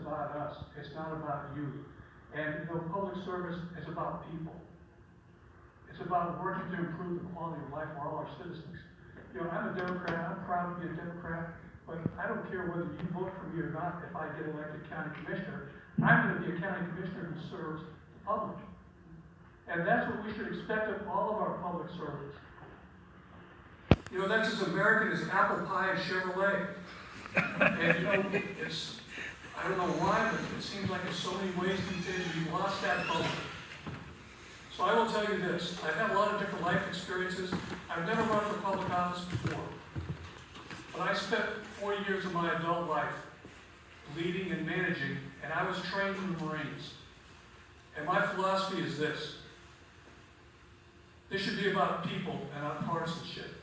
about us. It's not about you. And, public service is about people. It's about working to improve the quality of life for all our citizens. I'm a Democrat. I'm proud to be a Democrat. But I don't care whether you vote for me or not if I get elected county commissioner. I'm going to be a county commissioner who serves the public. And that's what we should expect of all of our public servants. That's as American as apple pie and Chevrolet. And it's, I don't know why, but it seems like in so many ways these days we've lost that focus. So I will tell you this, I've had a lot of different life experiences. I've never run for public office before. But I spent 40 years of my adult life leading and managing, and I was trained in the Marines. And my philosophy is this. This should be about people and not partisanship.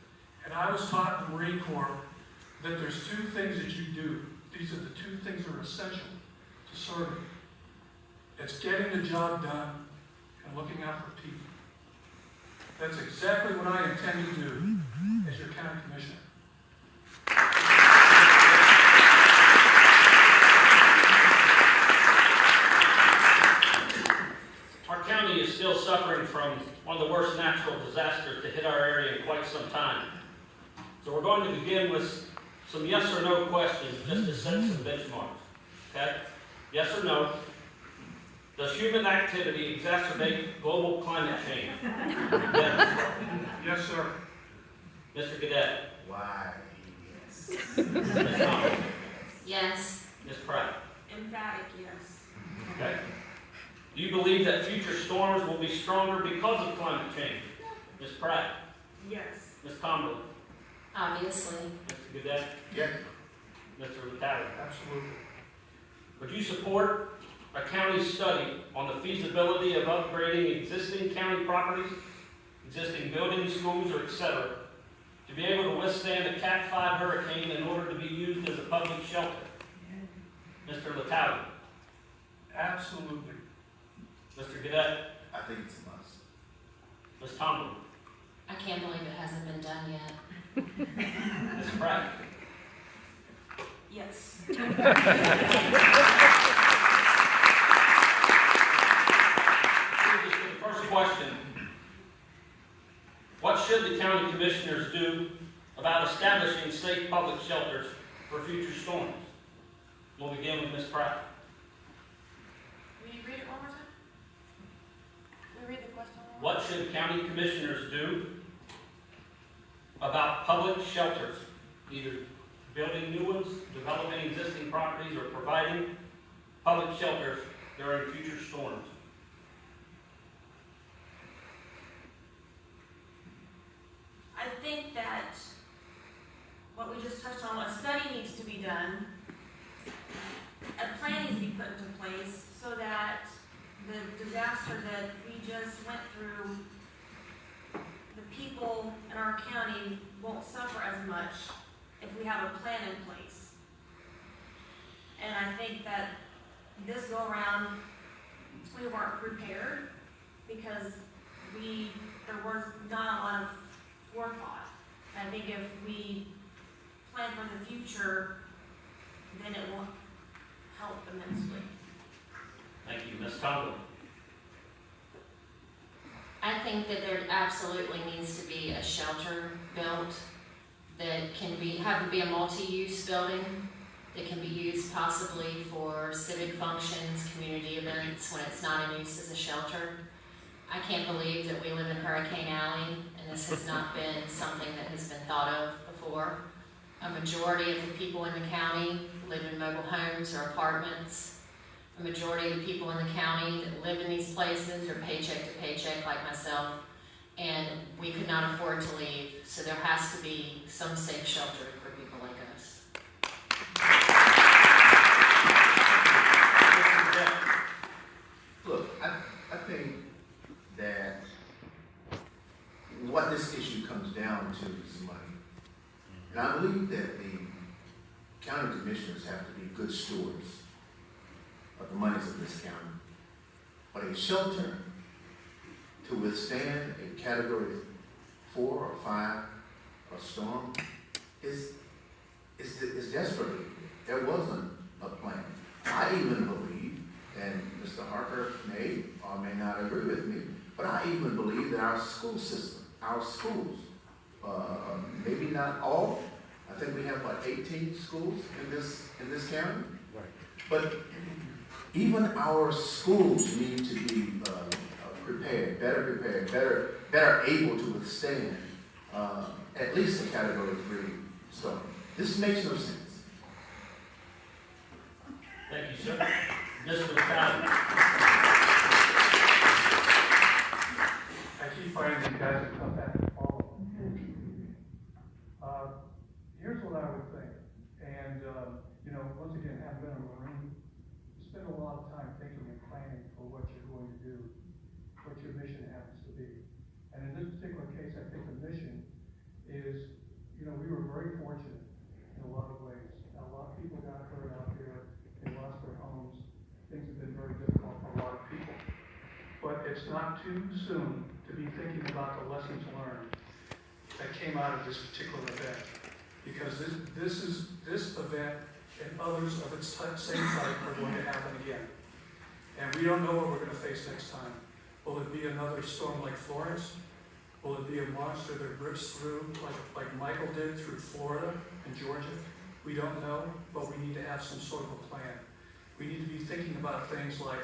And I was taught in the Marine Corps that there's two things that you do. These are the two things that are essential to serving. It's getting the job done and looking out for people. That's exactly what I intend to do as your county commissioner. Our county is still suffering from one of the worst natural disasters to hit our area in quite some time. So we're going to begin with some yes or no questions just to set some benchmarks. Okay? Yes or no? Does human activity exacerbate global climate change? Yes. Yes, sir. Mr. Cadet? Why? Yes. Ms. Thomas? Yes. Ms. Pratt? Emphatic yes. Okay. Do you believe that future storms will be stronger because of climate change? Ms. Pratt? Yes. Ms. Tomlin? Obviously. Mr. Cadet? Yes. Mr. Vitale? Absolutely. Would you support a county study on the feasibility of upgrading existing county properties, existing buildings, schools, or etc., to be able to withstand a Cat 5 hurricane in order to be used as a public shelter? Mr. Vitale? Absolutely. Mr. Cadet? I think it's a must. Ms. Tomlin? I can't believe it hasn't been done yet. Ms. Pratt? Yes. First question. What should the county commissioners do about establishing safe public shelters for future storms? We'll begin with Ms. Pratt. Will you read it one more time? Will you read the question one more What should county commissioners do about public shelters, either building new ones, developing existing properties, or providing public shelters during future storms? I think that what we just touched on, a study needs to be done. A plan needs to be put into place so that the disaster that we just went through, the people in our county won't suffer as much if we have a plan in place. And I think that this go around, we weren't prepared because there was not a lot of forethought. I think if we plan for the future, then it will help immensely. Thank you. Ms. Tomlin. I think that there absolutely needs to be a shelter built that can have to be a multi-use building that can be used possibly for civic functions, community events when it's not in use as a shelter. I can't believe that we live in Hurricane Alley and this has not been something that has been thought of before. A majority of the people in the county live in mobile homes or apartments. A majority of the people in the county that live in these places are paycheck to paycheck like myself, and we could not afford to leave, so there has to be some safe shelter for people like us. Look, I think that what this issue comes down to is money. And I believe that the county commissioners have to be good stewards of the monies of this county. But a shelter to withstand a category 4 or 5 or storm is desperate. There wasn't a plan. I even believe that our school system, our schools, maybe not all, I think we have like 18 schools in this county. Right. But even our schools need to be prepared, better able to withstand at least a Category 3 storm. This makes no sense. Thank you, sir. Mr. McCallum. I keep finding you guys that come back and follow. Here's what I would think, and, once again, having been a Marine, you spend a lot of time thinking and planning for what you're going to do, what your mission happens to be. And in this particular case, I think the mission is, we were very fortunate in a lot of ways. A lot of people got hurt out there, they lost their homes, things have been very difficult for a lot of people. But it's not too soon to be thinking about the lessons learned that came out of this particular event. Because this event and others of its same type are going to happen again. And we don't know what we're going to face next time. Will it be another storm like Florence? Will it be a monster that rips through like Michael did through Florida and Georgia? We don't know, but we need to have some sort of a plan. We need to be thinking about things like,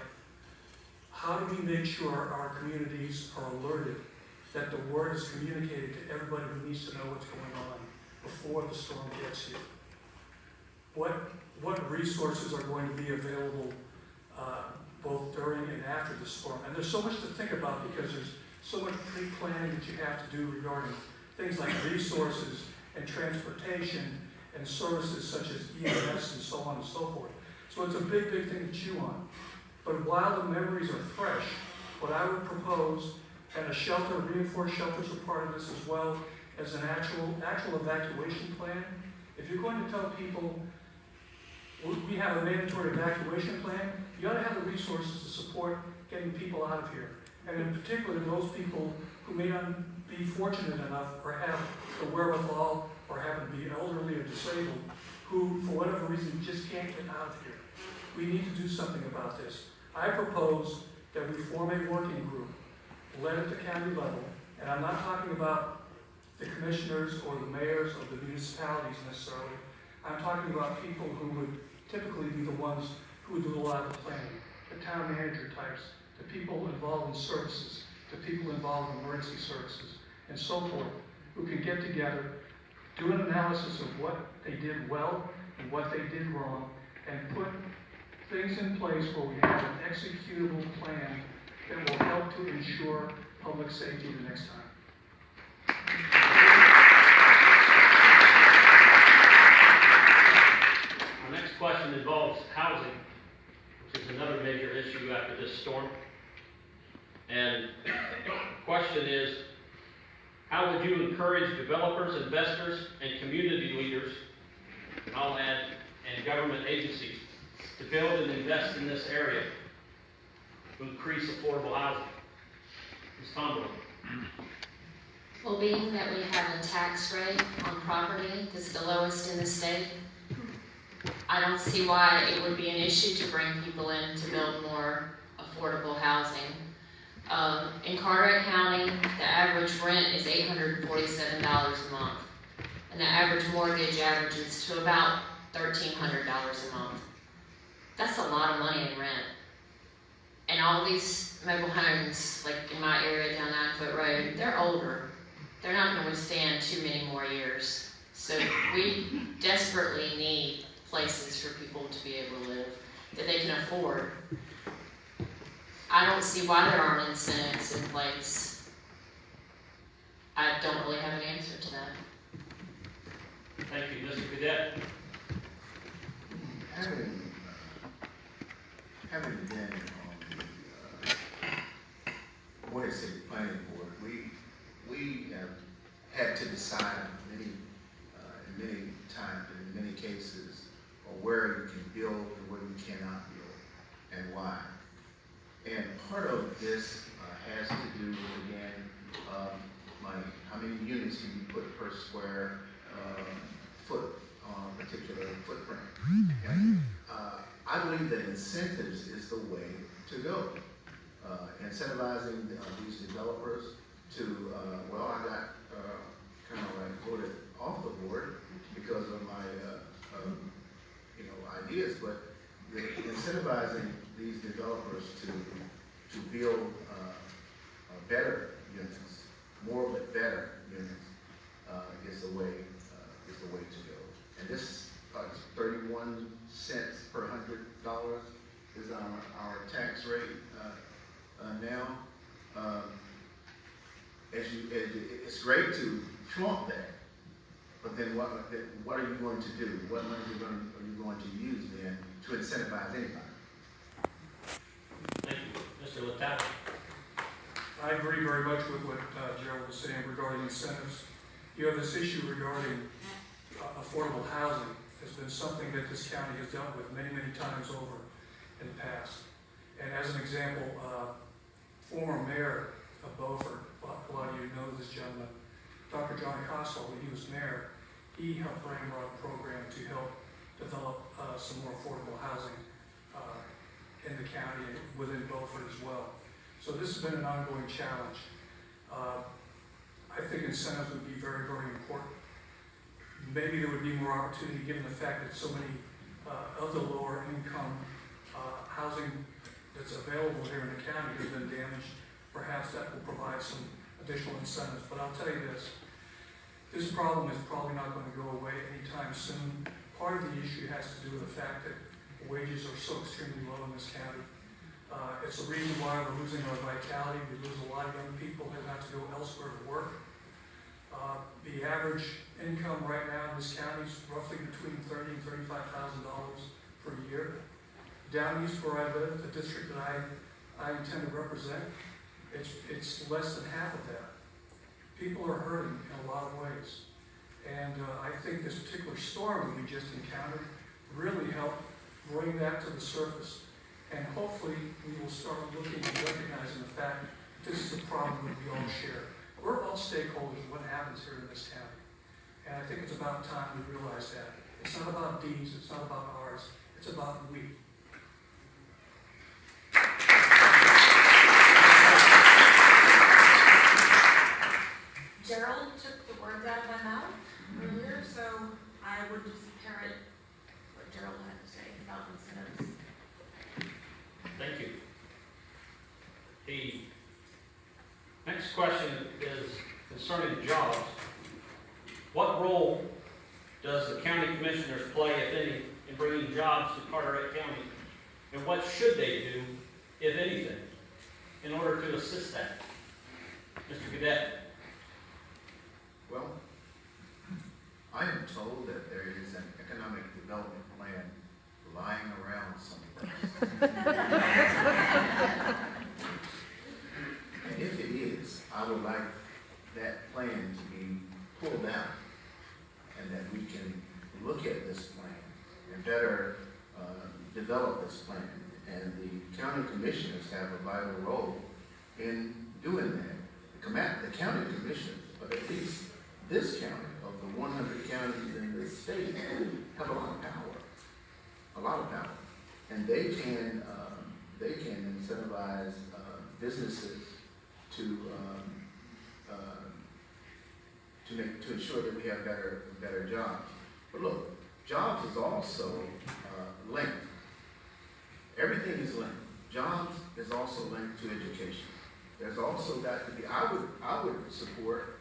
how do we make sure our communities are alerted, that the word is communicated to everybody who needs to know what's going on before the storm gets here? What resources are going to be available both during and after the storm? And there's so much to think about because there's so much pre-planning that you have to do regarding things like resources and transportation and services such as EMS and so on and so forth. So it's a big, big thing to chew on. But while the memories are fresh, what I would propose, and a shelter, reinforced shelters are part of this as well, as an actual evacuation plan. If you're going to tell people, we have a mandatory evacuation plan, you ought to have the resources to support getting people out of here. And in particular, those people who may not be fortunate enough or have the wherewithal or happen to be elderly or disabled, who, for whatever reason, just can't get out of here. We need to do something about this. I propose that we form a working group, led at the county level, and I'm not talking about the commissioners or the mayors of the municipalities necessarily. I'm talking about people who would typically be the ones who would do a lot of the planning, the town manager types, the people involved in services, the people involved in emergency services, and so forth, who can get together, do an analysis of what they did well and what they did wrong, and put things in place where we have an executable plan that will help to ensure public safety the next time. Our next question involves housing, which is another major issue after this storm. And the question is, how would you encourage developers, investors, and community leaders, I'll add, and government agencies to build and invest in this area to increase affordable housing? Ms. Tomberlin. Well, being that we have a tax rate on property that's the lowest in the state, I don't see why it would be an issue to bring people in to build more affordable housing. In Carteret County, the average rent is $847 a month, and the average mortgage averages to about $1,300 a month. That's a lot of money in rent. And all these mobile homes, like in my area down 9 Foot Road, they're older. They're not going to withstand too many more years. So we desperately need places for people to be able to live that they can afford. I don't see why there aren't incentives in place. I don't really have an answer to that. Thank you. Mr. Cadet. Having been on the Board of City Planning Board, we have had to decide many times and in many cases where you can build and where you cannot build and why. And part of this has to do with, again, money. How many units can you put per square foot on a particular footprint? Okay? I believe that incentives is the way to go. Incentivizing these developers well, I got kind of like voted off the board because of my, ideas, but incentivizing these developers to build better units, more but better units, is the way to go. And this is 31 cents per $100 is our tax rate now. It's great to flaunt that, but then what are you going to do? What money are you going to use then to incentivize anybody? Thank you. Mr. Latata. I agree very much with what Gerald was saying regarding incentives. You have this issue regarding affordable housing. Has been something that this county has dealt with many, many times over in the past. And as an example, former mayor of Beaufort, a lot of you know this gentleman, Dr. Johnny Hostel, when he was mayor, he helped bring around a program to help develop some more affordable housing in the county and within Beaufort as well. So this has been an ongoing challenge. I think incentives would be very, very important. Maybe there would be more opportunity given the fact that so many of the lower income housing that's available here in the county has been damaged. Perhaps that will provide some additional incentives. But I'll tell you this problem is probably not going to go away anytime soon. Part of the issue has to do with the fact that wages are so extremely low in this county. It's the reason why we're losing our vitality. We lose a lot of young people who have to go elsewhere to work. The average income right now in this county is roughly between $30,000 and $35,000 per year. Down east where I live, the district that I intend to represent, it's less than half of that. People are hurting in a lot of ways. And I think this particular storm that we just encountered really helped bring that to the surface. And hopefully we will start looking and recognizing the fact that this is a problem that we all share. We're all stakeholders of what happens here in this county. And I think it's about time we realize that. It's not about Dean's, it's not about ours, it's about we. Gerald took the words out of my mouth earlier, so I would just parrot what Gerald had to say about incentives. Thank you. The next question is concerning jobs. What role does the county commissioners play, if any, in bringing jobs to Carteret County? And what should they do, if anything, in order to assist that? Mr. Cadet. Well, I am told that there is an economic development plan lying around somewhere. And if it is, I would like that plan to be pulled out and that we can look at this plan and better develop this plan. And the county commissioners have a vital role in doing that. The county commissioners, of at least this county, of the 100 counties in the state, have a lot of power. A lot of power. And they can incentivize businesses to ensure that we have better jobs. But look, jobs is also linked. Everything is linked. Jobs is also linked to education. There's also got to be. I would support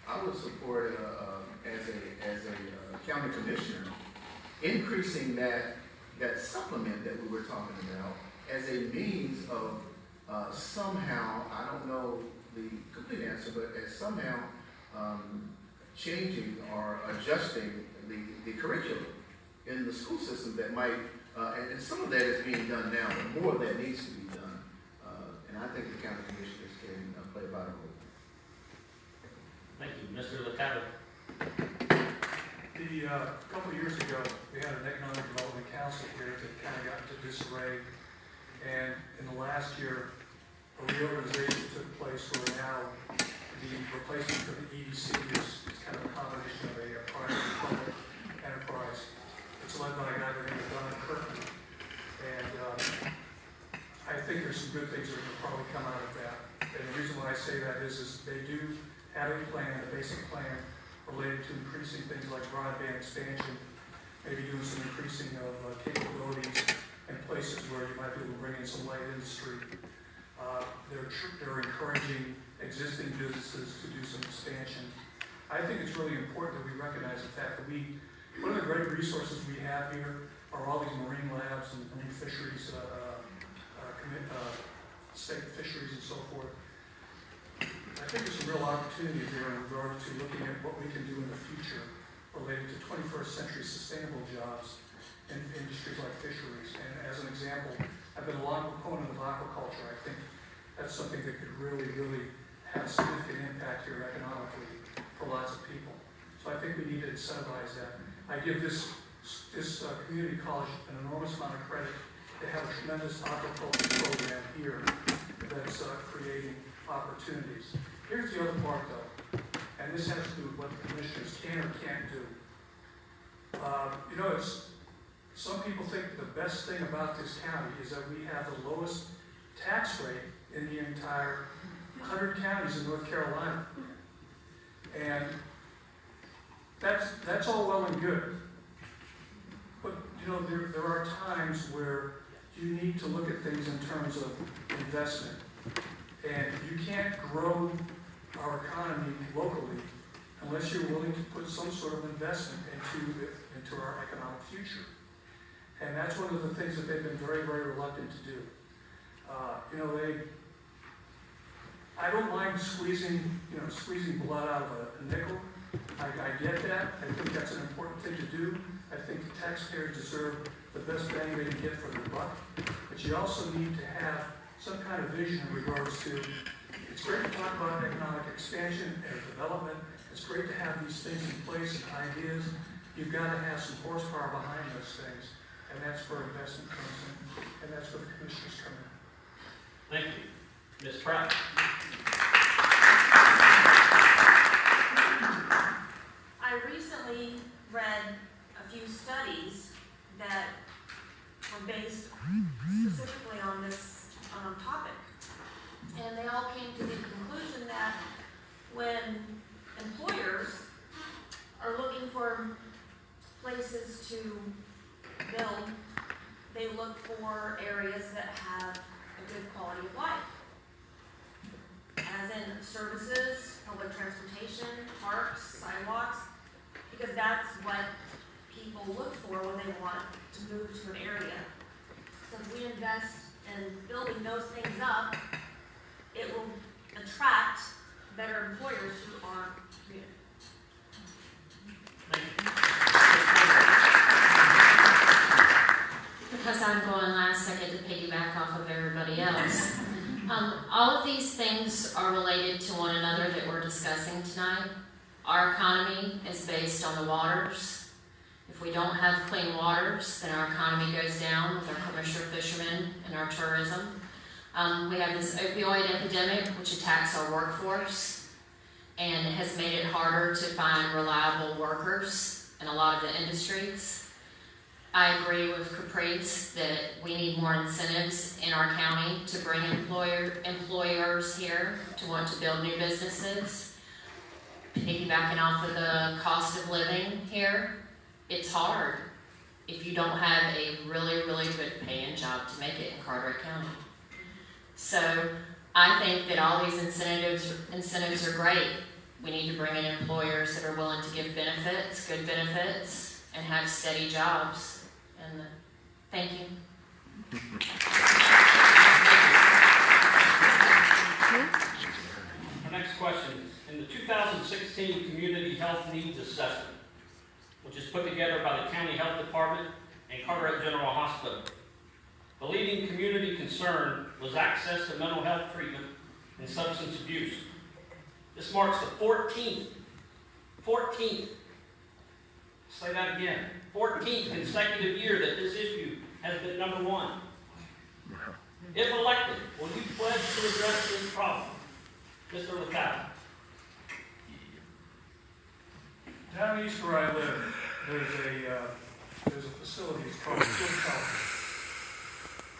as a county commissioner increasing that supplement that we were talking about as a means of somehow, I don't know the complete answer, but as somehow changing or adjusting the curriculum in the school system that might, and some of that is being done now, but more of that needs to be done. And I think the county commissioners can play a vital role. Thank you. Mr. Latata. A couple of years ago, we had an economic development council here that kind of got into disarray. And in the last year, a reorganization took place where now the replacement for the EDC is kind of a combination of a private and public enterprise. It's led by a guy by the name of Don Kirkman. And I think there's some good things that will probably come out of that. And the reason why I say that is they do have a plan, a basic plan related to increasing things like broadband expansion, maybe doing some increasing of capabilities in places where you might be able to bring in some light industry. They're encouraging existing businesses to do some expansion. I think it's really important that we recognize the fact that one of the great resources we have here are all these marine labs and marine fisheries, state fisheries and so forth. I think there's a real opportunity there in regard to looking at what we can do in the future related to 21st century sustainable jobs in industries like fisheries. And as an example, I've been a long proponent of aquaculture. I think that's something that could really, really have significant impact here economically for lots of people. So I think we need to incentivize that. I give this community college an enormous amount of credit. They have a tremendous aquaculture program here that's creating opportunities. Here's the other part though, and this has to do with what the commissioners can or can't do. Some people think the best thing about this county is that we have the lowest tax rate in the entire 100 counties in North Carolina. And that's all well and good. But there are times where you need to look at things in terms of investment. And you can't grow our economy locally unless you're willing to put some sort of investment into our economic future. And that's one of the things that they've been very, very reluctant to do. I don't mind squeezing blood out of a nickel. I get that. I think that's an important thing to do. I think the taxpayers deserve the best bang they can get for their buck. But you also need to have some kind of vision in regards to, it's great to talk about economic expansion and development. It's great to have these things in place and ideas. You've got to have some horsepower behind those things. And that's where investment comes in. And that's where the commissioners come in. Thank you. Ms. Pratt? I recently read a few studies that were based specifically on this topic. And they all came to the conclusion that when employers are looking for places to build, they look for areas that have a good quality of life. As in services, public transportation, parks, sidewalks, because that's what people look for when they want to move to an area. So if we invest in building those things up, it will attract better employers to our community. Because I'm going last, I get to piggyback off of everybody else. All of these things are related to one another that we're discussing tonight. Our economy is based on the waters. If we don't have clean waters, then our economy goes down with our commercial fishermen and our tourism. We have this opioid epidemic, which attacks our workforce and has made it harder to find reliable workers in a lot of the industries. I agree with Caprice that we need more incentives in our county to bring employers here to want to build new businesses. Piggybacking off of the cost of living here, it's hard if you don't have a really, really good paying job to make it in Carteret County. So I think that all these incentives are great. We need to bring in employers that are willing to give benefits, good benefits, and have steady jobs. And thank you. Our next question. In the 2016 Community Health Needs Assessment, which is put together by the County Health Department and Carteret General Hospital, the leading community concern was access to mental health treatment and substance abuse. This marks the 14th, say that again, 14th consecutive year that this issue has been number one. If elected, will you pledge to address this problem? Mr. LaCava. Down east where I live, there's a facility, it's called Good Health.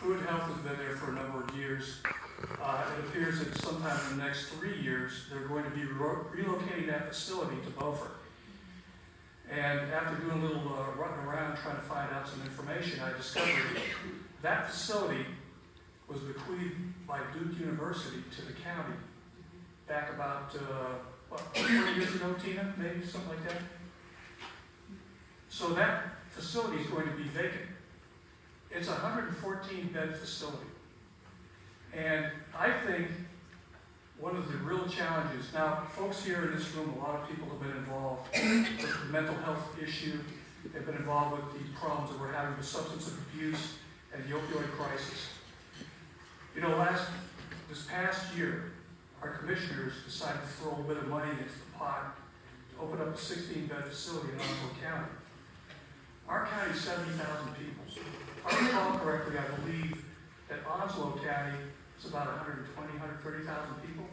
Fluid Health has been there for a number of years. It appears that sometime in the next 3 years, they're going to be relocating that facility to Beaufort. And after doing a little running around trying to find out some information, I discovered that facility was bequeathed by Duke University to the county back about, 20 years ago, Tina, maybe, something like that? So that facility is going to be vacant. It's a 114-bed facility. And I think one of the real challenges, now, folks here in this room, a lot of people have been involved with the mental health issue. They've been involved with the problems that we're having with substance abuse and the opioid crisis. You know, this past year, our commissioners decided to throw a bit of money into the pot to open up a 16-bed facility in Onslow County. Our county is 70,000 people. If I recall correctly, I believe that Onslow County is about 120,000, 130,000 people.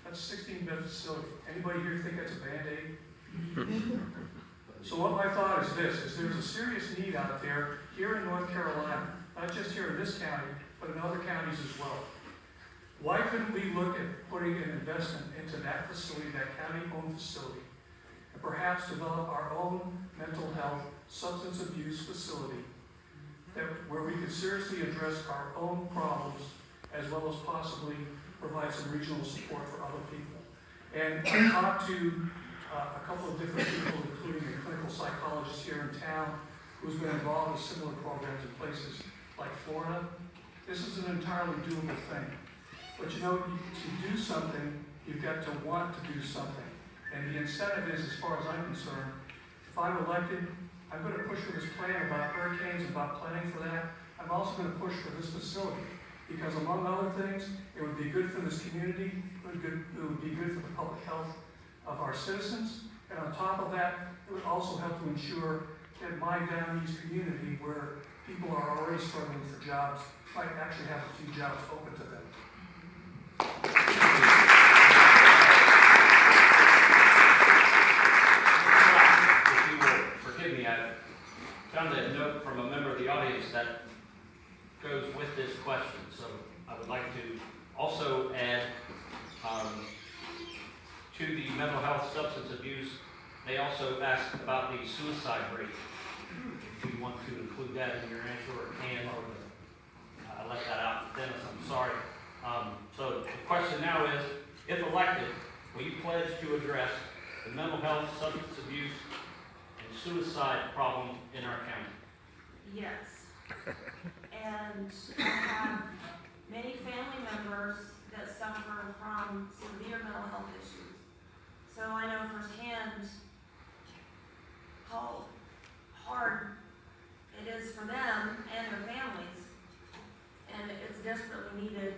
That's a 16-bed facility. Anybody here think that's a Band-Aid? So what my thought is this, is there's a serious need out there here in North Carolina, not just here in this county, but in other counties as well. Why couldn't we look at putting an investment into that facility, that county-owned facility, and perhaps develop our own mental health, substance abuse facility where we could seriously address our own problems as well as possibly provide some regional support for other people. And I talked to a couple of different people, including a clinical psychologist here in town who's been involved with similar programs in places like Florida. This is an entirely doable thing. But you know, to do something, you've got to want to do something. And the incentive is, as far as I'm concerned, if I'm elected, I'm going to push for this plan about hurricanes, about planning for that. I'm also going to push for this facility. Because among other things, it would be good for this community, it would be good for the public health of our citizens. And on top of that, it would also help to ensure that my down east community, where people are already struggling for jobs, might actually have a few jobs open to them. If you will forgive me, I found a note from a member of the audience that goes with this question. So I would like to also add to the mental health substance abuse, they also asked about the suicide rate. If you want to include that in your answer or can, or I left that out, Dennis, I'm sorry. So the question now is, if elected, will you pledge to address the mental health, substance abuse, and suicide problem in our county? Yes. And I have many family members that suffer from severe mental health issues. So I know firsthand how hard it is for them and their families. And it's desperately needed.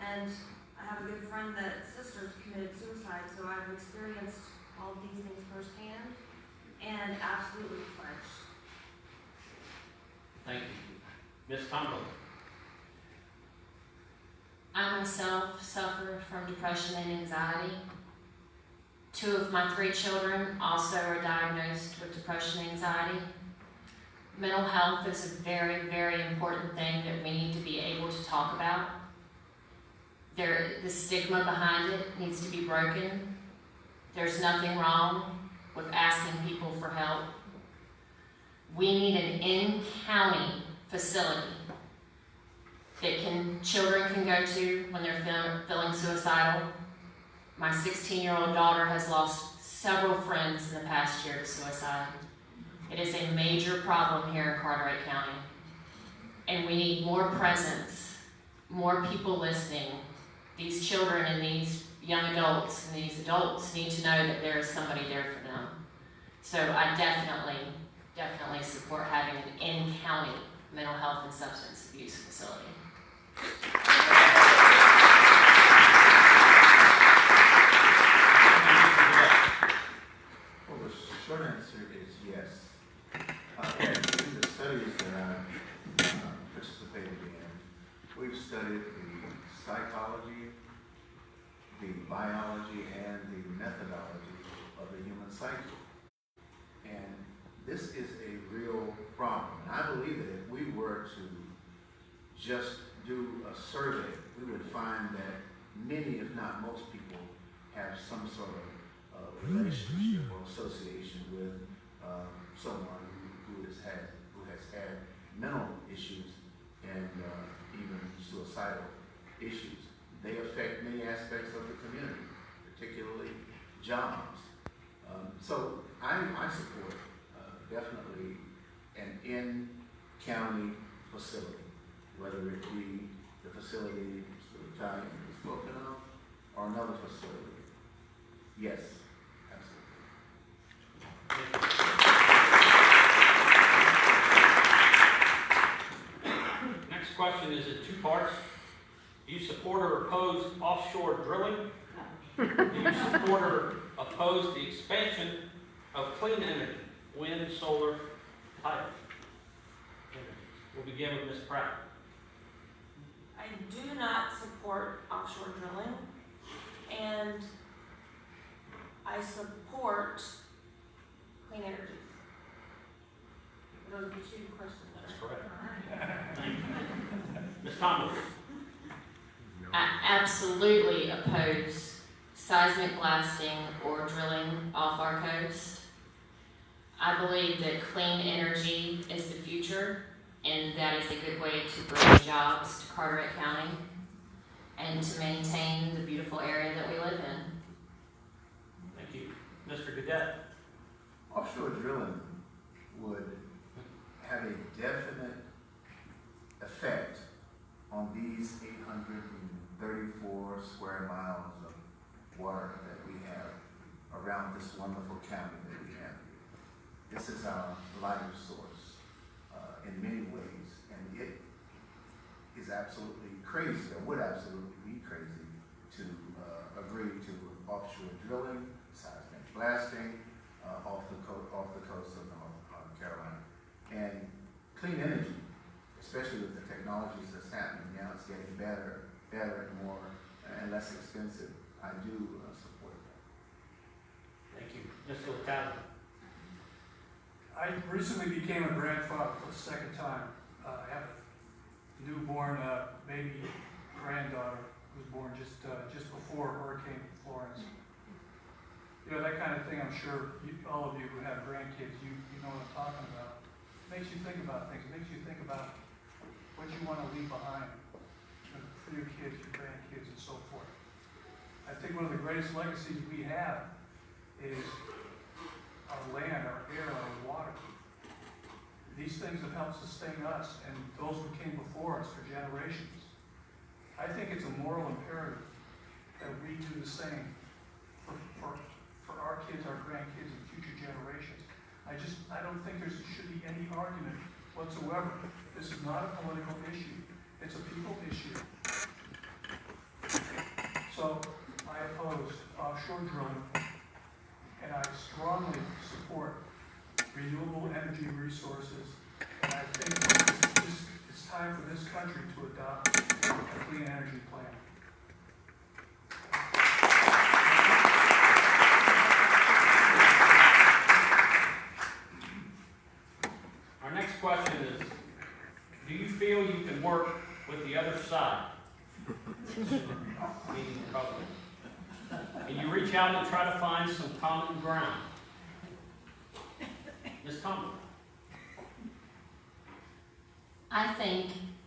And I have a good friend that sister's committed suicide, so I've experienced all of these things firsthand and absolutely pledged. Thank you. Ms. Tomlin. I myself suffer from depression and anxiety. 2 of my 3 children also are diagnosed with depression and anxiety. Mental health is a very, very important thing that we need to be able to talk about. The stigma behind it needs to be broken. There's nothing wrong with asking people for help. We need an in-county facility that children can go to when they're feeling suicidal. My 16-year-old daughter has lost several friends in the past year to suicide. It is a major problem here in Carteret County. And we need more presence, more people listening. These children and these young adults and these adults need to know that there is somebody there for them. So I definitely support having an in-county mental health and substance abuse facility. Well, the short answer is yes. In the studies that I've participated in, we've studied the psychology, the biology, and the methodology of the human psyche. And this is a real problem. And I believe that if we were to just do a survey, we would find that many, if not most people, have some sort of relationship or association with someone who has had mental issues and even suicidal issues. They affect many aspects of the community, particularly jobs. So I support definitely an in-county facility, whether it be the facility Mr. Italian has spoken of or another facility. Yes, absolutely. Next question is in two parts. Do you support or oppose offshore drilling? Do you support or oppose the expansion of clean energy, wind, solar, tidal? We'll begin with Ms. Pratt. I do not support offshore drilling, and I support clean energy. Those are the two questions. That's correct. Thank you. Ms. Tomlin. I absolutely oppose seismic blasting or drilling off our coast. I believe that clean energy is the future, and that is a good way to bring jobs to Carteret County and to maintain the beautiful area that we live in. Thank you. Mr. Gadet. Offshore drilling would have a definite effect on these 834 square miles of water that we have around this wonderful county that we have. This is our life source in many ways, and it is absolutely crazy, or would absolutely be crazy, to agree to offshore drilling, seismic blasting off the coast of North Carolina. And clean energy, especially with the technologies that's happening now, it's getting better and more and less expensive. I do support that. Thank you. Mr. Latale. I recently became a grandfather for the second time. I have a newborn baby granddaughter who was born just before Hurricane Florence. You know, that kind of thing, I'm sure all of you who have grandkids, you know what I'm talking about. It makes you think about things. It makes you think about what you want to leave behind for your kids, your grandkids, and so forth. I think one of the greatest legacies we have is our land, our air, our water. These things have helped sustain us and those who came before us for generations. I think it's a moral imperative that we do the same for our kids, our grandkids, and future generations. I don't think there should be any argument whatsoever. This is not a political issue. It's a people issue. So I oppose offshore drilling, and I strongly support renewable energy resources. And I think it's time for this country to adopt a clean energy plan. Our next question is, do you feel you can work with the other side? Meaning Republicans. And you reach out and try to find some common ground. Ms. Tomlin. I think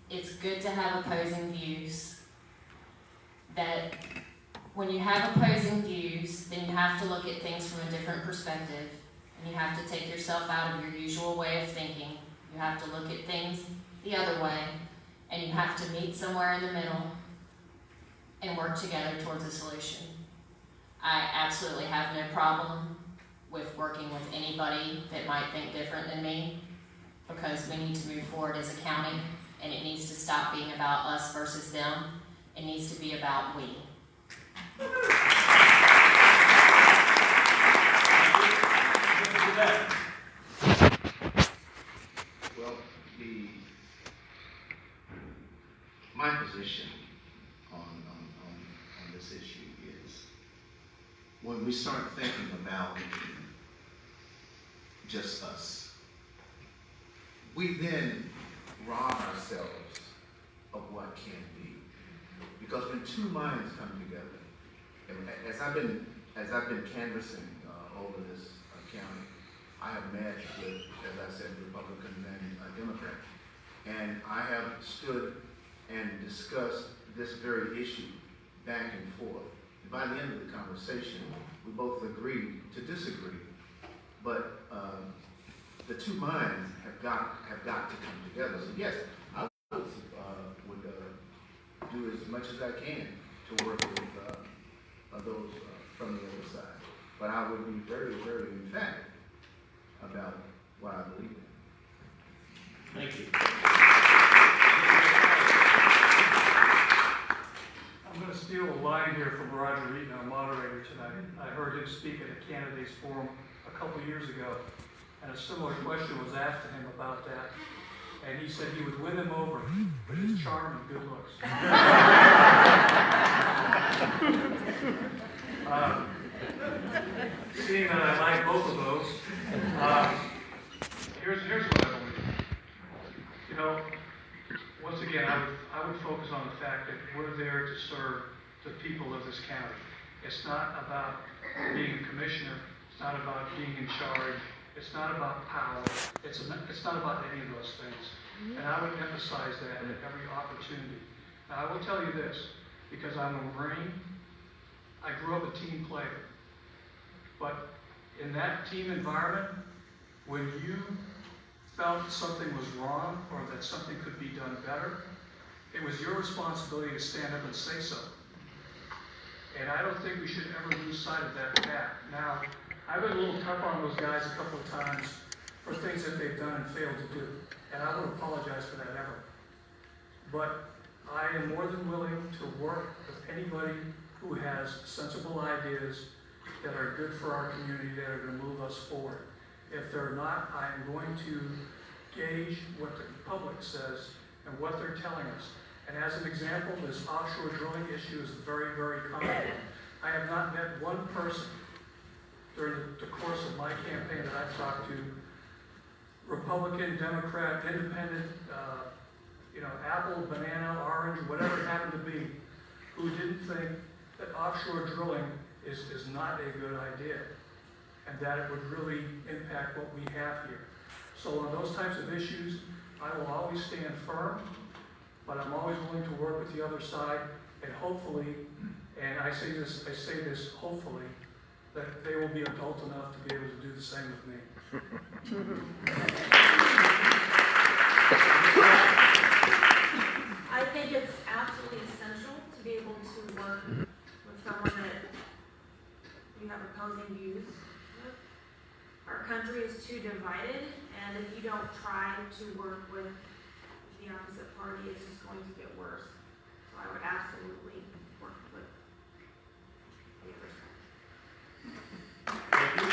it's good to have opposing views. That when you have opposing views, then you have to look at things from a different perspective. And you have to take yourself out of your usual way of thinking. You have to look at things the other way. And you have to meet somewhere in the middle and work together towards a solution. I absolutely have no problem with working with anybody that might think different than me, because we need to move forward as a county, and it needs to stop being about us versus them. It needs to be about we. Well, my position on this issue is, when we start thinking about just us, we then rob ourselves Because when two minds come together, and as I've been canvassing over this county, I have met with, as I said, Republicans and Democrats, and I have stood and discussed this very issue back and forth. And by the end of the conversation, we both agreed to disagree, but the two minds have got to come together. So yes, I would do as much as I can to work with those from the other side. But I would be very, very emphatic about what I believe in. Thank you. I'm going to steal a line here from Roger Eaton, our moderator tonight. I heard him speak at a candidates forum a couple years ago, and a similar question was asked to him about that. And he said he would win them over with his charm and good looks. Seeing that I like both of those, here's what I believe. You know, once again, I would focus on the fact that we're there to serve the people of this county. It's not about being a commissioner. It's not about being in charge. It's not about power. It's not about any of those things. And I would emphasize that at every opportunity. Now, I will tell you this, because I'm a Marine, I grew up a team player. But in that team environment, when you felt something was wrong or that something could be done better, it was your responsibility to stand up and say so. And I don't think we should ever lose sight of that fact. Now, I've been a little tough on those guys a couple of times for things that they've done and failed to do. And I won't apologize for that ever. But I am more than willing to work with anybody who has sensible ideas that are good for our community, that are going to move us forward. If they're not, I am going to gauge what the public says and what they're telling us. And as an example, this offshore drilling issue is very, very common. I have not met one person during the course of my campaign that I've talked to, Republican, Democrat, Independent, apple, banana, orange, whatever it happened to be, who didn't think that offshore drilling is not a good idea and that it would really impact what we have here. So on those types of issues, I will always stand firm, but I'm always willing to work with the other side, and hopefully, and I say this hopefully, that they will be adult enough to be able to do the same with me. I think it's absolutely essential to be able to work with someone that you have opposing views with. Our country is too divided, and if you don't try to work with the opposite party, it's just going to get worse. So I would absolutely work with the other side. Thank you.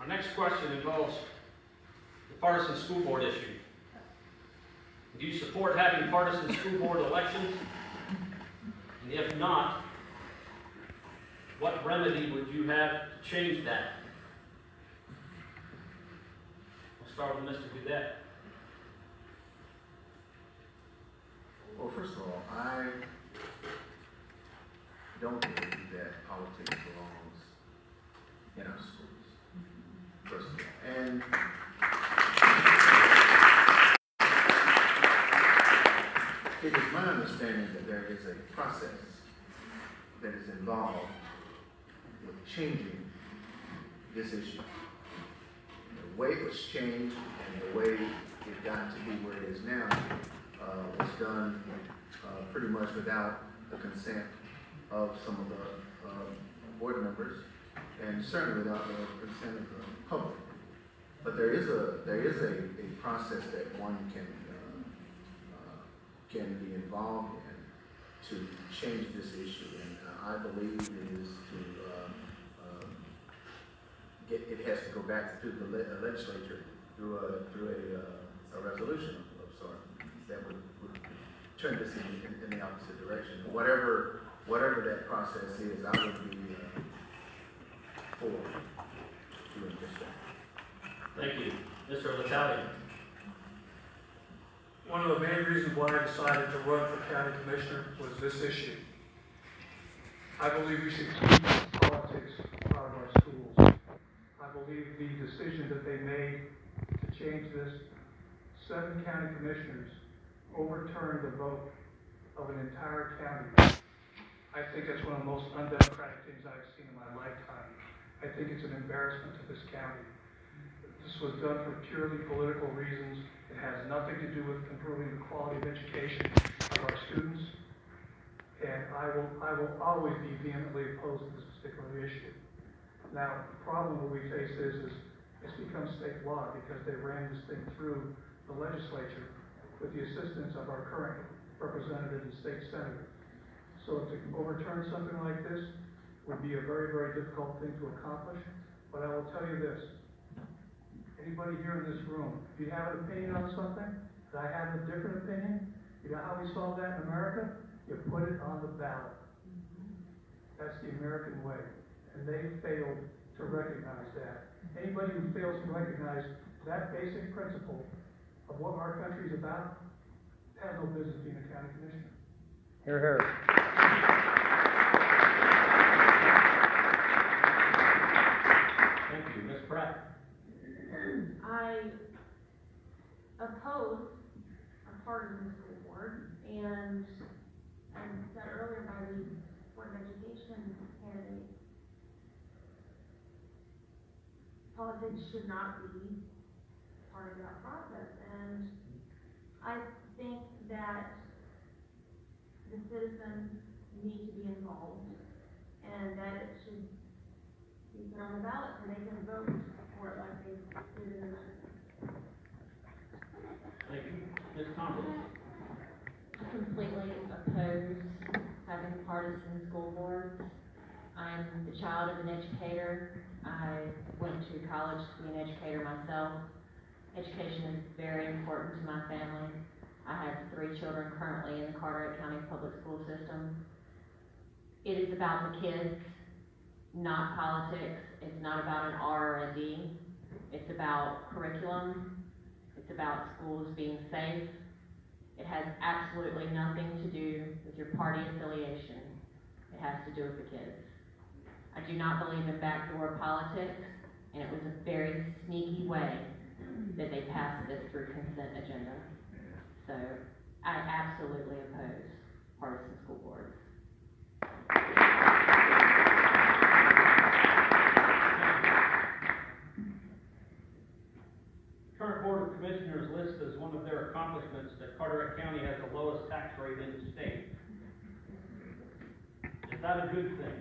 Our next question involves the partisan school board issue. Do you support having partisan school board elections? And if not, what remedy would you have to change that? We'll start with Mr. Goudet. Well, first of all, I don't believe that politics belongs in our schools, first of all. And it is my understanding that there is a process that is involved with changing this issue. The way it was changed and the way it got to be where it is now was done pretty much without the consent of some of the board members, and certainly without the consent of the public. But there is a process that one can be involved in to change this issue, and I believe it is it has to go back to the legislature through a resolution of sorts that would turn this in the opposite direction. Whatever that process is, I would be for doing just that. Thank you. Mr. L'Italian. One of the main reasons why I decided to run for county commissioner was this issue. I believe we should keep politics out of our schools. I believe the decision that they made to change this, 7 county commissioners overturned the vote of an entire county. I think that's one of the most undemocratic things I've seen in my lifetime. I think it's an embarrassment to this county. This was done for purely political reasons. It has nothing to do with improving the quality of education of our students. And I will always be vehemently opposed to this particular issue. Now, the problem that we face is it's become state law because they ran this thing through the legislature with the assistance of our current representative and state senator. So to overturn something like this would be a very, very difficult thing to accomplish. But I will tell you this, anybody here in this room, if you have an opinion on something, and I have a different opinion, you know how we solve that in America? You put it on the ballot. That's the American way. And they failed to recognize that. Anybody who fails to recognize that basic principle of what our country is about has no business being a county commissioner. Hear, hear. Thank you. Ms. Pratt? I oppose a partisan school board, and said earlier by the Board of Education candidate, politics should not be part of that process, and I think that the citizens need to be involved, and that it should be put on the ballot so they can vote for it like they did in the Thank you. Ms. Thompson? Completely oppose having partisan school boards. I'm the child of an educator. I went to college to be an educator myself. Education is very important to my family. I have 3 children currently in the Carteret County Public School System. It is about the kids, not politics. It's not about an R or a D. It's about curriculum. It's about schools being safe. It has absolutely nothing to do with your party affiliation. It has to do with the kids. I do not believe in backdoor politics, and it was a very sneaky way that they passed this through consent agenda. So I absolutely oppose partisan school boards. Current Board of Commissioners lists as one of their accomplishments that Carteret County has the lowest tax rate in the state. Is that a good thing?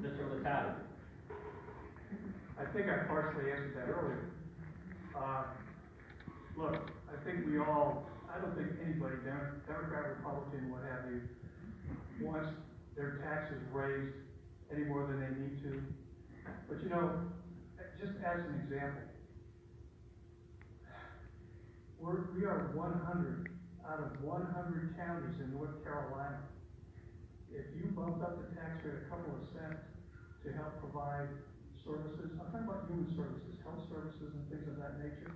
Mr. Licata? I think I partially answered that earlier. Look, I think I don't think anybody, Democrat, Republican, what have you, wants their taxes raised any more than they need to. But you know, just as an example, we are 100 out of 100 counties in North Carolina. If you bumped up the tax rate a couple of cents to help provide services, I'm talking about human services, health services and things of that nature,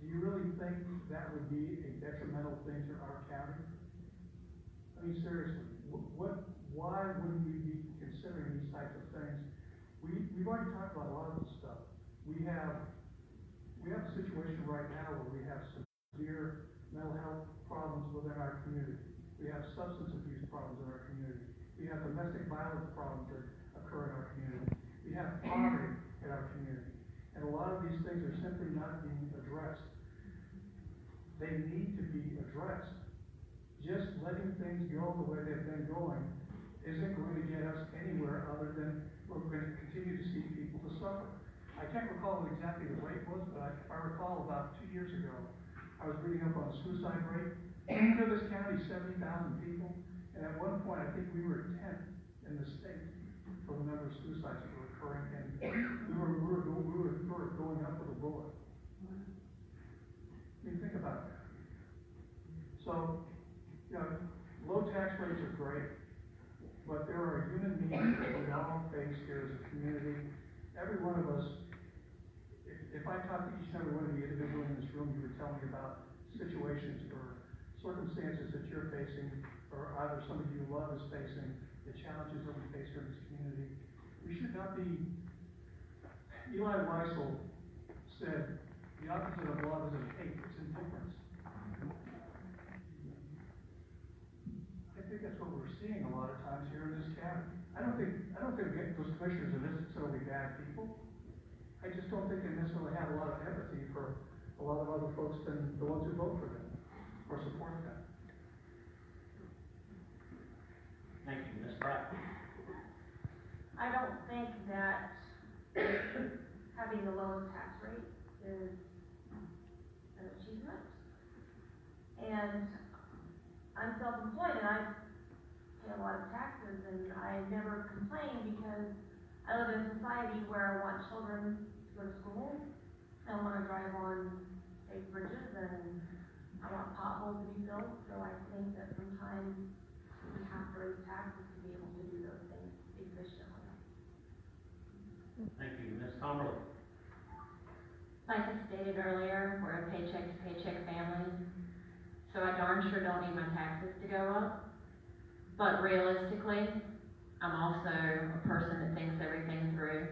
do you really think that would be a detrimental thing to our county? I mean, seriously, why wouldn't we be considering these types of things? We've already talked about a lot of this stuff. We have a situation right now where we have severe mental health problems within our community. We have substance abuse problems in our community. We have domestic violence problems that occur in our community. We have poverty in our community. And a lot of these things are simply not being addressed. They need to be addressed. Just letting things go the way they've been going isn't going to get us anywhere other than we're going to continue to see people to suffer. I can't recall what exactly the rate was, but if I recall about 2 years ago, I was reading up on the suicide rate. In this county, 70,000 people, and at one point I think we were 10th in the state for the number of suicides that were occurring, and we were going up with a bullet. I mean, think about that. So, you know, low tax rates are great, but there are human needs that we all face here as a community. Every one of us, if I talk to each and every one of the individuals in this room, you were telling me about situations or circumstances that you're facing, or either somebody you love is facing, the challenges that we face here in this community. We should not be, Eli Wiesel said, the opposite of love isn't hate, it's indifference. I think that's what we're seeing a lot of times here in this county. I don't think those commissioners are necessarily bad people. I just don't think they necessarily have a lot of empathy for a lot of other folks than the ones who vote for them or support them. Thank you, Ms. Pratt. I don't think that having the lowest tax rate is an achievement. And I'm self-employed and I pay a lot of taxes and I never complain because I live in a society where I want children to go to school. I want to drive on safe bridges and I want potholes to be built. So I think that sometimes we have to raise taxes to be able to do those things efficiently. Thank you, Ms. Tomberlin. Like I stated earlier, we're a paycheck-to-paycheck family, so I darn sure don't need my taxes to go up. But realistically, I'm also a person that thinks everything through.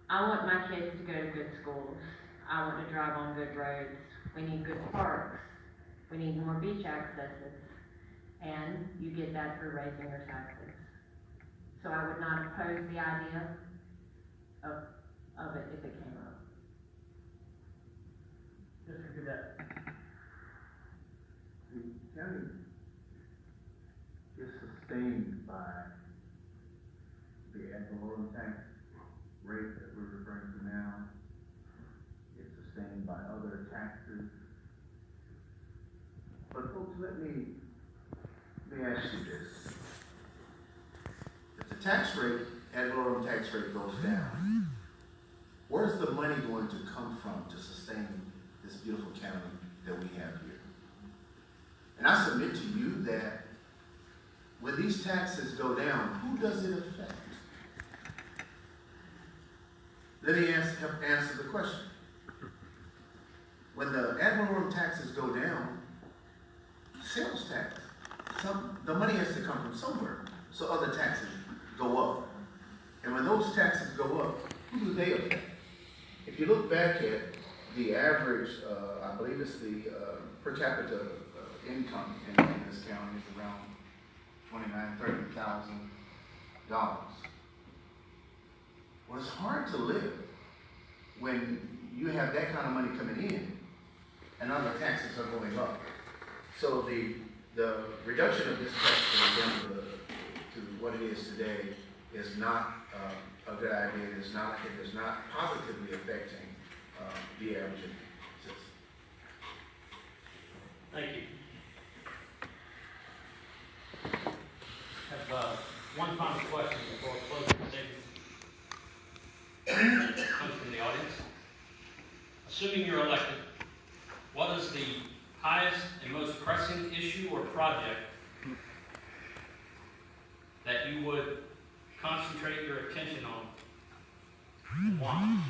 I want my kids to go to good schools. I want to drive on good roads. We need good parks. We need more beach accesses. And you get that through raising your taxes. So I would not oppose the idea of it if it came up. Mr. Cadet. The county is sustained by the ad valorem tax rate that we're referring to now. It's sustained by other taxes. But folks, let me ask you this. If the tax rate, ad valorem tax rate goes down, where's the money going to come from to sustain this beautiful county that we have here? And I submit to you that when these taxes go down, who does it affect? Let me answer the question. When the ad valorem taxes go down, sales tax, the money has to come from somewhere, so other taxes go up. And when those taxes go up, who do they affect? If you look back at the average, I believe it's the per capita income in this county is around $29,000-$30,000. Well, it's hard to live when you have that kind of money coming in and other taxes are going up. So the reduction of this tax rate down to what it is today is not a good idea. It is not positively affecting the average citizen. Thank you. I have one final question before closing the statement. Comes from the audience. Assuming you're elected, what is the highest and most pressing issue or project that you would concentrate your attention on? And why?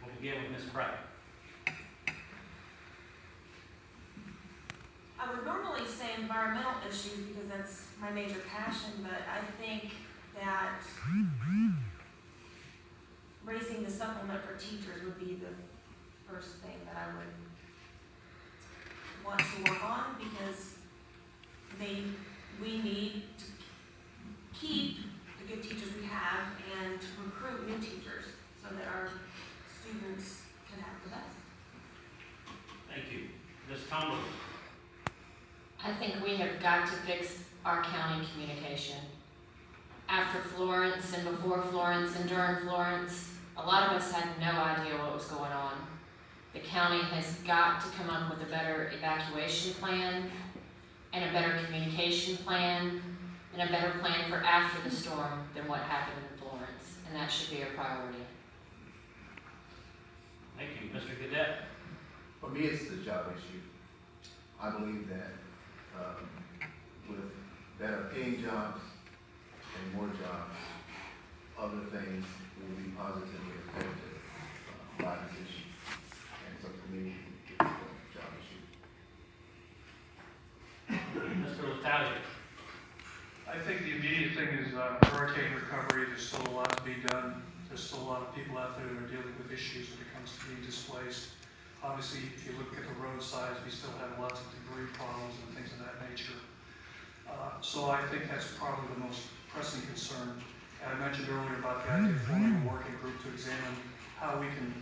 We'll begin with Ms. Pratt. I would normally say environmental issues because that's my major passion, but I think that raising the supplement for teachers would be the first thing that I would want to work on because we need to keep the good teachers we have and to recruit new teachers so that our students can have the best. Thank you. Ms. Tomberlin. I think we have got to fix our county communication. After Florence and before Florence and during Florence, a lot of us had no idea what was going on. The county has got to come up with a better evacuation plan and a better communication plan and a better plan for after the storm than what happened in Florence, and that should be a priority. Thank you. Mr. Cadet. For me, it's the job issue. I believe that with better paying jobs and more jobs, other things will be positively affected by hurricane recovery, there's still a lot to be done. There's still a lot of people out there that are dealing with issues when it comes to being displaced. Obviously, if you look at the roadsides, we still have lots of debris problems and things of that nature. So I think that's probably the most pressing concern. And I mentioned earlier about the idea of forming a working group to examine how we can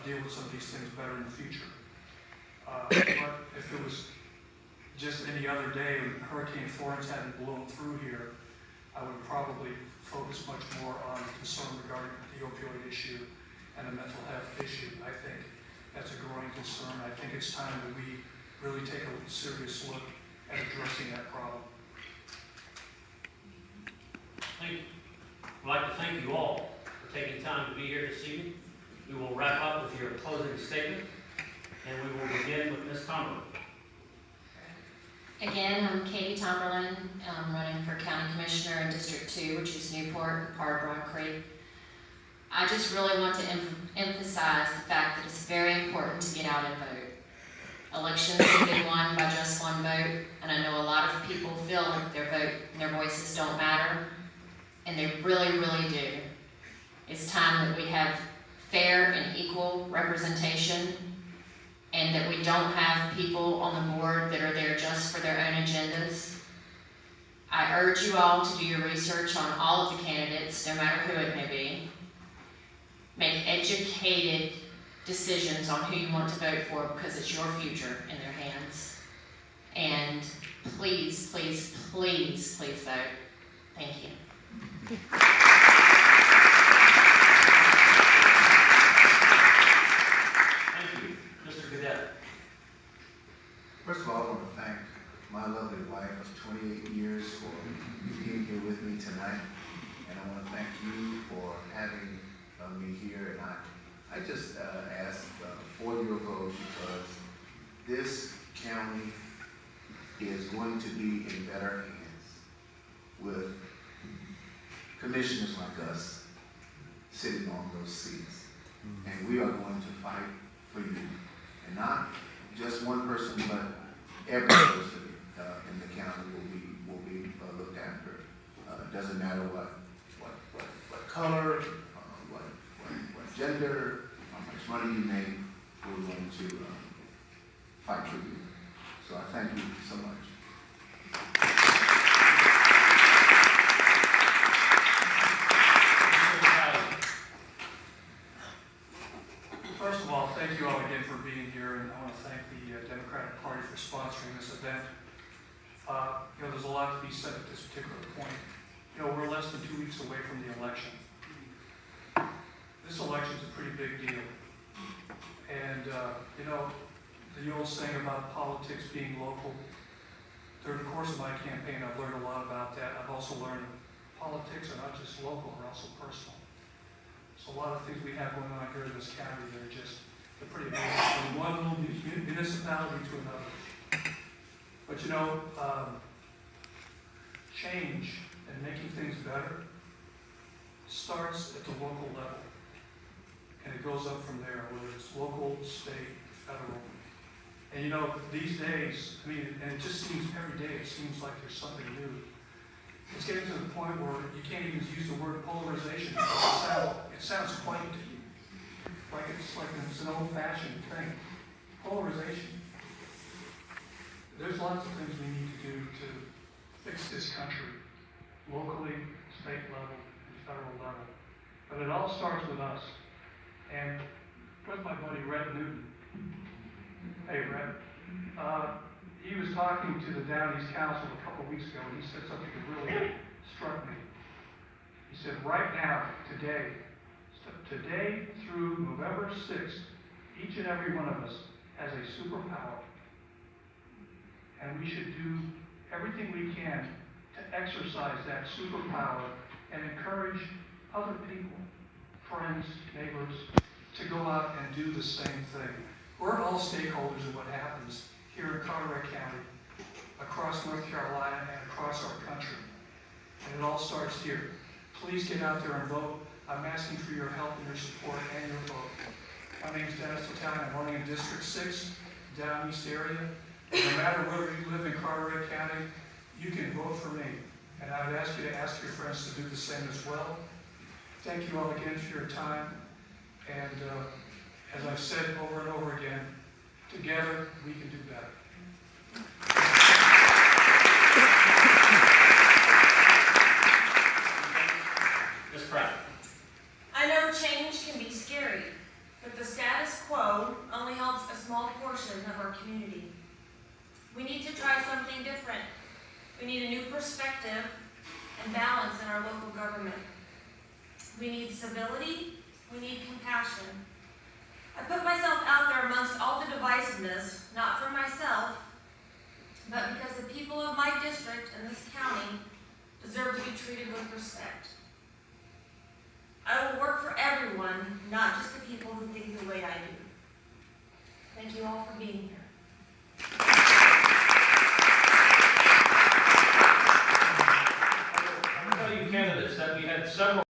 deal with some of these things better in the future. But if it was just any other day when Hurricane Florence hadn't blown through here, I would probably focus much more on concern regarding the opioid issue and the mental health issue. I think that's a growing concern. I think it's time that we really take a serious look at addressing that problem. I'd like to thank you all for taking time to be here this evening. We will wrap up with your closing statement, and we will begin with Ms. Tomberlin. Again, I'm Katie Tomberlin. I'm running for County Commissioner in District 2, which is Newport and part of Broad Creek. I just really want to emphasize the fact that it's very important to get out and vote. Elections can be won by just one vote, and I know a lot of people feel like their vote and their voices don't matter, and they really, really do. It's time that we have fair and equal representation, and that we don't have people on the board that are there just for their own agendas. I urge you all to do your research on all of the candidates, no matter who it may be. Make educated decisions on who you want to vote for, because it's your future in their hands. And please, please, please, please vote. Thank you. Thank you. Mr. Cadet. First of all, I want to thank my lovely wife of 28 years for being here with me tonight. And I want to thank you for having me here. And I just asked for your vote because this county is going to be in better hands with commissioners like us sitting on those seats. And we are going to fight for you. And not just one person, but every person in the county will be looked after. It doesn't matter what color, what gender, how much money you make, we're going to fight for you. So I thank you so much. First of all, thank you all again for being here, and I want to thank the Democratic Party for sponsoring this event. There's a lot to be said at this particular point. We're less than 2 weeks away from the election. This election's a pretty big deal. And, the old saying about politics being local, during the course of my campaign, I've learned a lot about that. I've also learned politics are not just local, they're also personal. So a lot of things we have going on here in this county, they're pretty amazing, from one little municipality to another. But change and making things better starts at the local level. And it goes up from there, whether it's local, state, federal. And these days, and it just seems every day, it seems like there's something new. It's getting to the point where you can't even use the word polarization because it sounds quaint to you. Like it's an old-fashioned thing. Polarization. There's lots of things we need to do to fix this country, locally, state level, and federal level. But it all starts with us. And with my buddy Red Newton. Hey, Red. He was talking to the Down East Council a couple weeks ago, and he said something that really struck me. He said, right now, today through November 6th, each and every one of us has a superpower. And we should do everything we can to exercise that superpower and encourage other people, friends, neighbors, to go out and do the same thing. We're all stakeholders in what happens here in Carteret County, across North Carolina, and across our country. And it all starts here. Please get out there and vote. I'm asking for your help and your support and your vote. My name is Dennis Totale. I'm running in District 6, Down East area. And no matter where you live in Carteret County, you can vote for me. And I would ask you to ask your friends to do the same as well. Thank you all again for your time. And as I've said over and over again, together we can do better. Ms. Pratt. I know change can be scary, but the status quo only helps a small portion of our community. We need to try something different. We need a new perspective and balance in our local government. We need civility, we need compassion. I put myself out there amongst all the divisiveness, not for myself, but because the people of my district and this county deserve to be treated with respect. I will work for everyone, not just the people who think the way I do. Thank you all for being here. I'll tell you candidates that we had several